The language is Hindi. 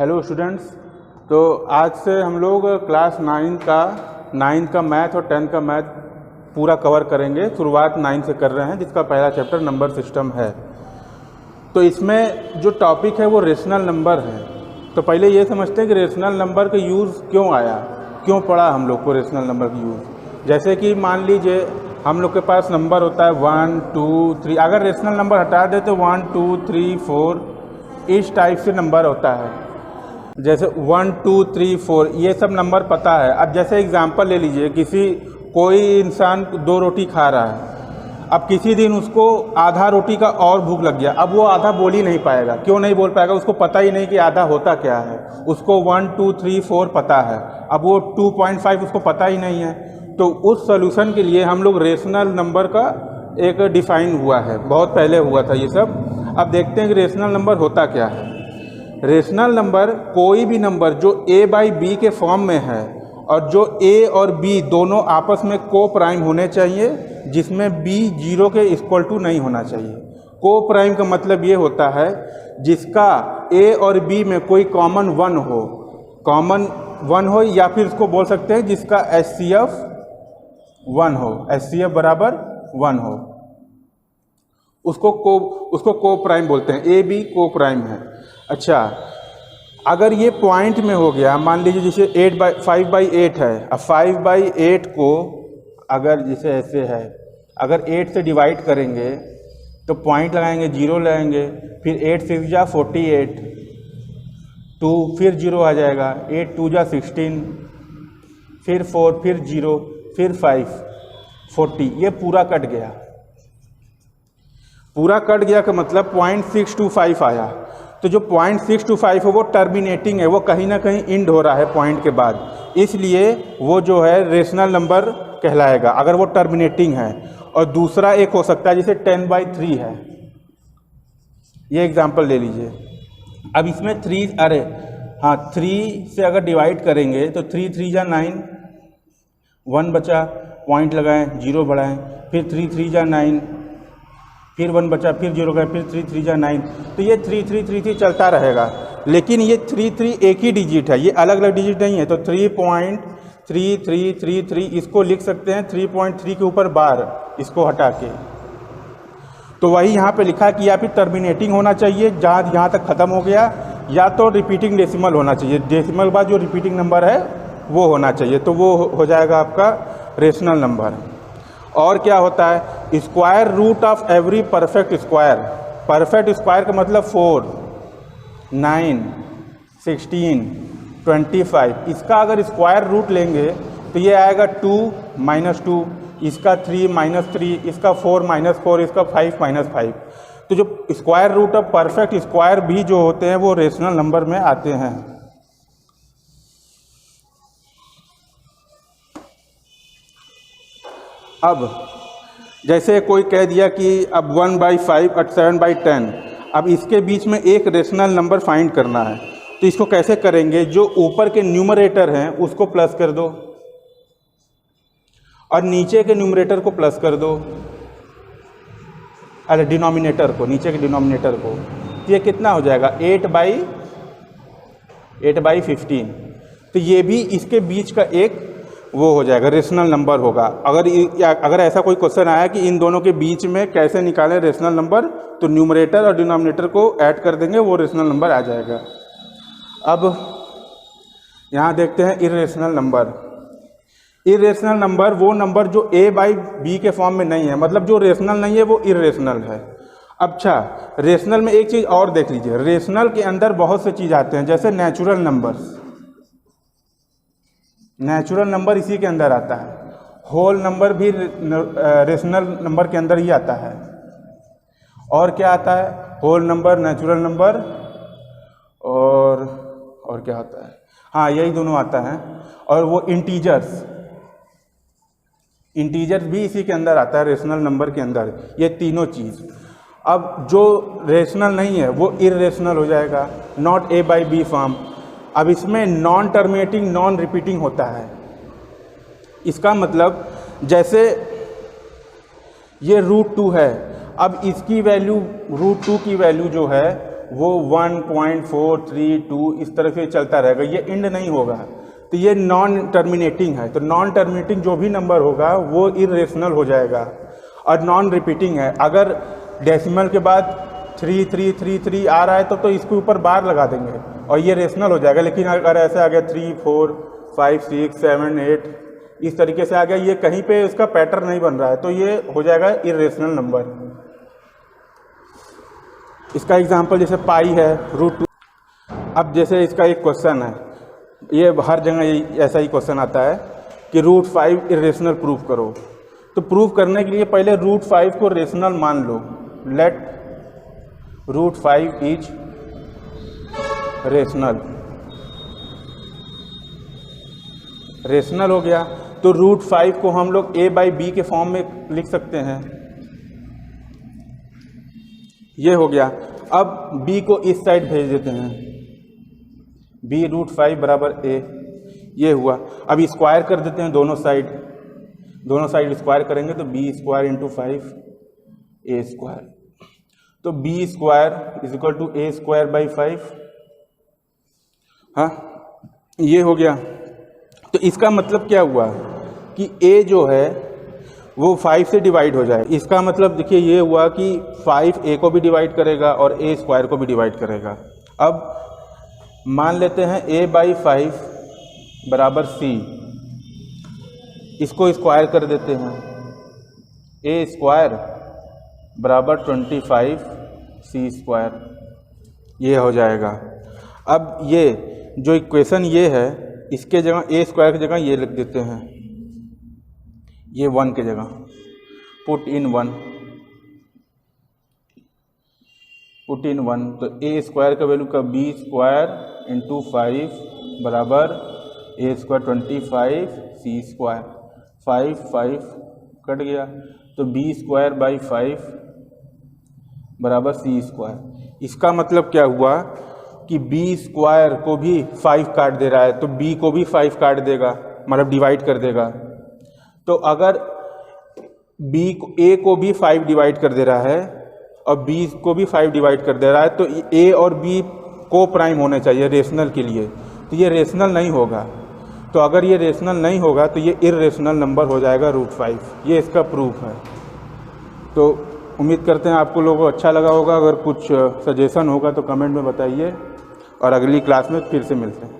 Hello students. तो आज से हम लोग क्लास 9 का मैथ और 10 का मैथ पूरा कवर करेंगे। शुरुआत 9 से कर रहे हैं, जिसका पहला चैप्टर नंबर सिस्टम है। तो इसमें जो टॉपिक है वो रेशनल नंबर है। तो पहले ये समझते हैं कि रेशनल नंबर का यूज़ क्यों आया, क्यों पड़ा हम लोग को रेशनल नंबर का यूज़। जैसे कि मान लीजिए हम लोग के पास नंबर होता है 1 2 3। अगर रेशनल नंबर हटा दे तो 1 2 3 4 इस टाइप से नंबर होता है। जैसे 1 2 3 4 ये सब नंबर पता है। अब जैसे एग्जांपल ले लीजिए, कोई इंसान 2 रोटी खा रहा है। अब किसी दिन उसको आधा रोटी का और भूख लग गया। अब वो आधा बोल ही नहीं पाएगा। क्यों नहीं बोल पाएगा? उसको पता ही नहीं कि आधा होता क्या है। उसको 1 2 3 4 पता है, अब वो 2.5 उसको पता ही नहीं है। तो उस सॉल्यूशन के लिए हम लोग रेशनल नंबर का एक डिफ़ाइन हुआ है, बहुत पहले हुआ था ये सब। अब देखते हैं कि रेशनल नंबर होता क्या है। रेशनल नंबर कोई भी नंबर जो a बाई बी के फॉर्म में है और जो a और b दोनों आपस में को प्राइम होने चाहिए, जिसमें b 0 के इक्वल टू नहीं होना चाहिए। को प्राइम का मतलब ये होता है जिसका a और b में कोई कॉमन 1 हो, या फिर इसको बोल सकते हैं जिसका HCF 1 हो, HCF बराबर 1 हो, उसको को प्राइम बोलते हैं। ए बी को प्राइम है। अच्छा, अगर ये पॉइंट में हो गया, मान लीजिए जैसे 5/8 है। अब 5/8 को अगर जैसे ऐसे है, अगर 8 से डिवाइड करेंगे तो पॉइंट लगाएंगे, 0 लगाएंगे, फिर 8 6 जा 48, 2 फिर 0 आ जाएगा, 8 2 जा 16, फिर 4, फिर 0, फिर 5, 40। ये पूरा कट गया। पूरा कट गया का मतलब 0.625 आया। तो जो 0.625 है वो टर्मिनेटिंग है, वो कहीं ना कहीं इंड हो रहा है पॉइंट के बाद, इसलिए वो जो है रेशनल नंबर कहलाएगा अगर वो टर्मिनेटिंग है। और दूसरा एक हो सकता है जैसे 10/3 है, ये एग्जांपल ले लीजिए। अब इसमें 3 से अगर डिवाइड करेंगे तो 3 3 जा 9, 1 बचा, पॉइंट लगाएं, 0 बढ़ाएं, फिर 3 3 जा 9, फिर 1 बचा, फिर 0 गए, फिर 3 3 जा 9। तो ये 3 3 3 3 चलता रहेगा। लेकिन ये 3 3 एक ही डिजिट है, ये अलग अलग डिजिट नहीं है। तो 3.3333 इसको लिख सकते हैं 3.3 के ऊपर बार, इसको हटा के। तो वही यहाँ पे लिखा कि या फिर टर्मिनेटिंग होना चाहिए जहाँ यहाँ तक ख़त्म हो गया, या तो रिपीटिंग डेसिमल होना चाहिए। डेसिमल के बाद जो रिपीटिंग नंबर है वो होना चाहिए, तो वो हो जाएगा आपका रेशनल नंबर। और क्या होता है? Square root of every perfect square. Perfect square का मतलब 4 9 16 25। इसका अगर स्क्वायर रूट लेंगे तो ये आएगा 2 -2, इसका 3 -3, इसका 4 -4, इसका 5 -5। तो जो square root of perfect square भी जो होते हैं वो रेशनल नंबर में आते हैं। अब जैसे कोई कह दिया कि अब 1/5 और 7/10, अब इसके बीच में एक रेशनल नंबर फाइंड करना है। तो इसको कैसे करेंगे? जो ऊपर के न्यूमरेटर हैं उसको प्लस कर दो और नीचे के न्यूमरेटर को प्लस कर दो, अरे डिनोमिनेटर को, नीचे के डिनोमिनेटर को। तो ये कितना हो जाएगा? 8/15। तो ये भी इसके बीच का एक वो हो जाएगा, रेशनल नंबर होगा। अगर ऐसा कोई क्वेश्चन आया कि इन दोनों के बीच में कैसे निकालें रेशनल नंबर, तो न्यूमरेटर और डिनोमिनेटर को ऐड कर देंगे, वो रेशनल नंबर आ जाएगा। अब यहाँ देखते हैं इर्रेशनल नंबर। इर्रेशनल नंबर वो नंबर जो a बाई बी के फॉर्म में नहीं है, मतलब जो रेशनल नहीं है वो इर्रेशनल है। अच्छा, रेशनल में एक चीज़ और देख लीजिए। रेशनल के अंदर बहुत से चीज़ आते हैं, जैसे नेचुरल नंबर्स। नेचुरल नंबर इसी के अंदर आता है। होल नंबर भी रेशनल नंबर के अंदर ही आता है। और क्या आता है? होल नंबर, नेचुरल नंबर और क्या आता है? हाँ, यही दोनों आता है। और वो इंटीजर्स भी इसी के अंदर आता है, रेशनल नंबर के अंदर, ये तीनों चीज़। अब जो रेशनल नहीं है वो इर्रेशनल हो जाएगा, not a by b form. अब इसमें नॉन टर्मिनेटिंग, नॉन रिपीटिंग होता है। इसका मतलब जैसे ये √2 है, अब इसकी वैल्यू √2 की वैल्यू जो है वो 1.432 इस तरह से चलता रहेगा, ये इंड नहीं होगा, तो ये नॉन टर्मिनेटिंग है। तो नॉन टर्मिनेटिंग जो भी नंबर होगा वो इरेशनल हो जाएगा। और नॉन रिपीटिंग है, अगर डेसिमल के बाद 3333 आ रहा है तो इसके ऊपर बार लगा देंगे और ये रेशनल हो जाएगा। लेकिन अगर ऐसे आ गया 3 4 5 6 7 8 इस तरीके से आ गया, ये कहीं पे इसका पैटर्न नहीं बन रहा है, तो ये हो जाएगा इरेशनल नंबर। इसका एग्जांपल जैसे पाई है √2। अब जैसे इसका एक क्वेश्चन है, ये हर जगह ऐसा ही क्वेश्चन आता है कि √5 इरेशनल प्रूफ करो। तो प्रूफ करने के लिए पहले √5 को रेशनल मान लो। लेट √5 इज रेशनल हो गया। तो √5 को हम लोग a/b के फॉर्म में लिख सकते हैं, ये हो गया। अब b को इस साइड भेज देते हैं, b √5 बराबर a, ये हुआ। अब स्क्वायर कर देते हैं दोनों साइड स्क्वायर करेंगे तो b square into 5 a square, तो b square is equal to a square by 5। हाँ, ये हो गया। तो इसका मतलब क्या हुआ कि a जो है वो 5 से डिवाइड हो जाए। इसका मतलब देखिए ये हुआ कि 5 a को भी डिवाइड करेगा और a स्क्वायर को भी डिवाइड करेगा। अब मान लेते हैं a/5 बराबर c, इसको स्क्वायर कर देते हैं, a स्क्वायर बराबर 25 c स्क्वायर, ये हो जाएगा। अब ये जो इक्वेशन ये है, इसके जगह a स्क्वायर की जगह ये लिख देते हैं, ये 1 के जगह पुट इन 1, तो a स्क्वायर का वैल्यू का b स्क्वायर इंटू 5 बराबर a square 25 c square, 5 cut गया, तो b स्क्वायर बाई 5 बराबर c स्क्वायर। इसका मतलब क्या हुआ कि b स्क्वायर को भी 5 काट दे रहा है, तो b को भी 5 काट देगा, मतलब डिवाइड कर देगा। तो अगर a को भी 5 डिवाइड कर दे रहा है और b को भी 5 डिवाइड कर दे रहा है, तो a और b को प्राइम होने चाहिए रेशनल के लिए, तो ये रेशनल नहीं होगा। तो अगर ये रेशनल नहीं होगा तो ये इरेशनल नंबर हो जाएगा √5। ये इसका प्रूफ है। तो उम्मीद करते हैं आपको लोगों को अच्छा लगा होगा। अगर कुछ सजेशन होगा तो कमेंट में बताइए और अगली क्लास में फिर से मिलते हैं।